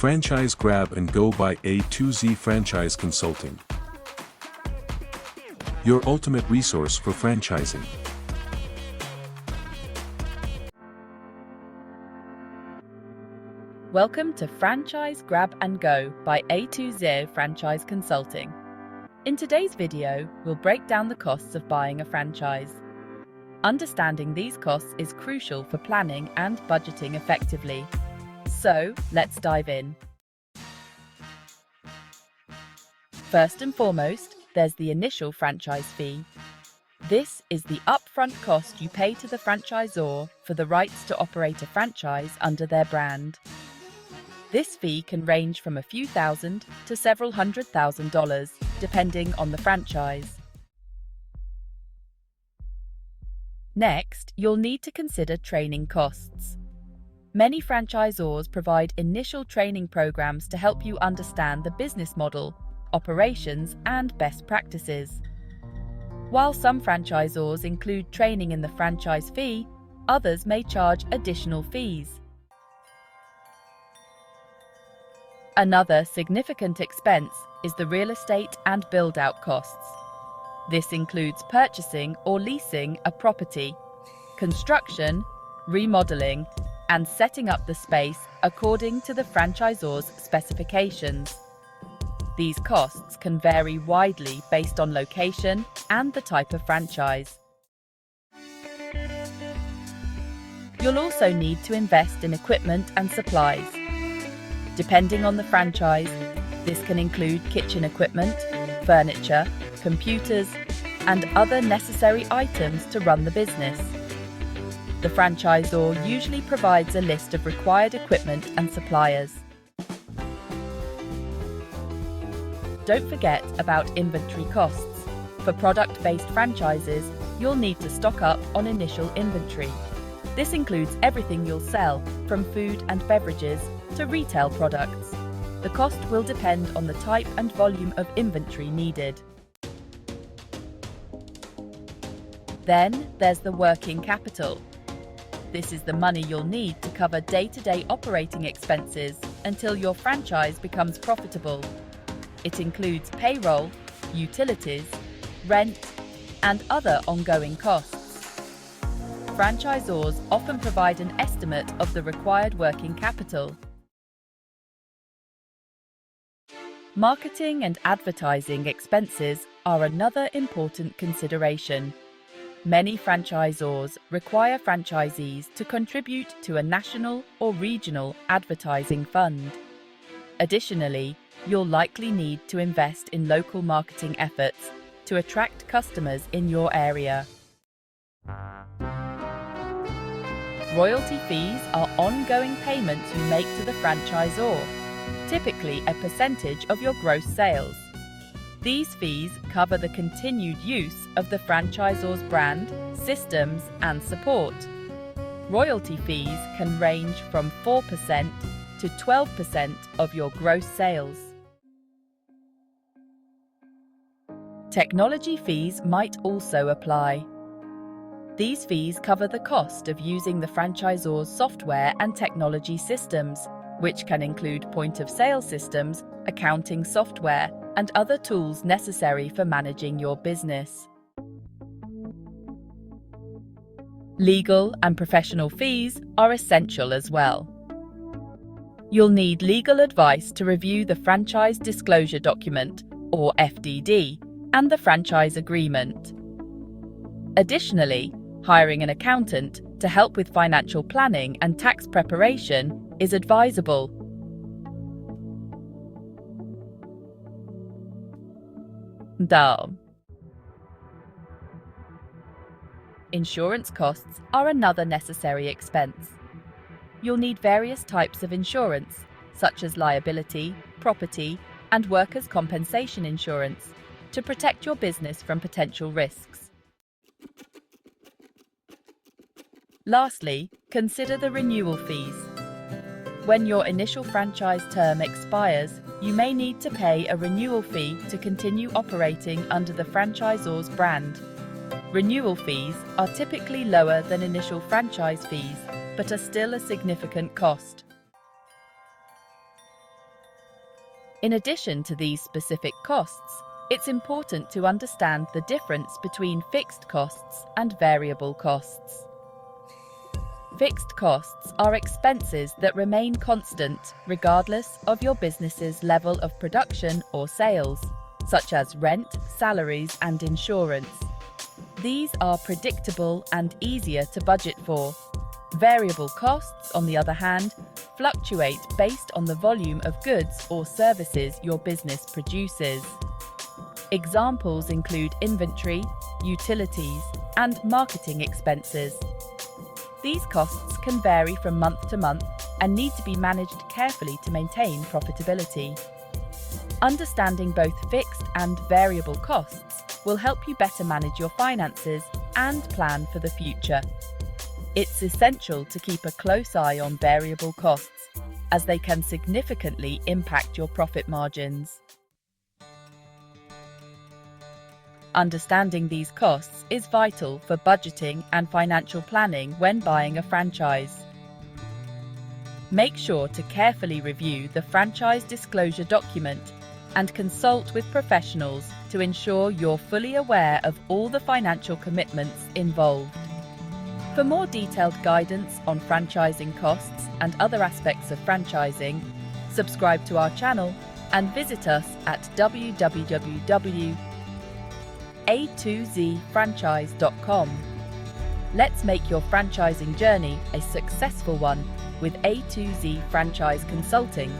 Franchise Grab and Go by A2Z Franchise Consulting. Your ultimate resource for franchising. Welcome to Franchise Grab and Go by A2Z Franchise Consulting. In today's video, we'll break down the costs of buying a franchise. Understanding these costs is crucial for planning and budgeting effectively. So, let's dive in. First and foremost, there's the initial franchise fee. This is the upfront cost you pay to the franchisor for the rights to operate a franchise under their brand. This fee can range from a few thousand to several $100,000, depending on the franchise. Next, you'll need to consider training costs. Many franchisors provide initial training programs to help you understand the business model, operations, and best practices. While some franchisors include training in the franchise fee, others may charge additional fees. Another significant expense is the real estate and build-out costs. This includes purchasing or leasing a property, construction, remodeling, and setting up the space according to the franchisor's specifications. These costs can vary widely based on location and the type of franchise. You'll also need to invest in equipment and supplies. Depending on the franchise, this can include kitchen equipment, furniture, computers, and other necessary items to run the business. The franchisor usually provides a list of required equipment and suppliers. Don't forget about inventory costs. For product-based franchises, you'll need to stock up on initial inventory. This includes everything you'll sell, from food and beverages to retail products. The cost will depend on the type and volume of inventory needed. Then there's the working capital. This is the money you'll need to cover day-to-day operating expenses until your franchise becomes profitable. It includes payroll, utilities, rent, and other ongoing costs. Franchisors often provide an estimate of the required working capital. Marketing and advertising expenses are another important consideration. Many franchisors require franchisees to contribute to a national or regional advertising fund. Additionally, you'll likely need to invest in local marketing efforts to attract customers in your area. Royalty fees are ongoing payments you make to the franchisor, typically a percentage of your gross sales. These fees cover the continued use of the franchisor's brand, systems, and support. Royalty fees can range from 4% to 12% of your gross sales. Technology fees might also apply. These fees cover the cost of using the franchisor's software and technology systems, which can include point-of-sale systems, accounting software, and other tools necessary for managing your business. Legal and professional fees are essential as well. You'll need legal advice to review the Franchise Disclosure Document, or FDD, and the franchise agreement. Additionally, hiring an accountant to help with financial planning and tax preparation is advisable. Insurance costs are another necessary expense. You'll need various types of insurance, such as liability, property, and workers' compensation insurance, to protect your business from potential risks. Lastly, consider the renewal fees. When your initial franchise term expires, you may need to pay a renewal fee to continue operating under the franchisor's brand. Renewal fees are typically lower than initial franchise fees, but are still a significant cost. In addition to these specific costs, it's important to understand the difference between fixed costs and variable costs. Fixed costs are expenses that remain constant regardless of your business's level of production or sales, such as rent, salaries, and insurance. These are predictable and easier to budget for. Variable costs, on the other hand, fluctuate based on the volume of goods or services your business produces. Examples include inventory, utilities, and marketing expenses. These costs can vary from month to month and need to be managed carefully to maintain profitability. Understanding both fixed and variable costs will help you better manage your finances and plan for the future. It's essential to keep a close eye on variable costs, as they can significantly impact your profit margins. Understanding these costs is vital for budgeting and financial planning when buying a franchise. Make sure to carefully review the franchise disclosure document and consult with professionals to ensure you're fully aware of all the financial commitments involved. For more detailed guidance on franchising costs and other aspects of franchising, subscribe to our channel and visit us at www.A2ZFranchise.com. Let's make your franchising journey a successful one with A2Z Franchise Consulting.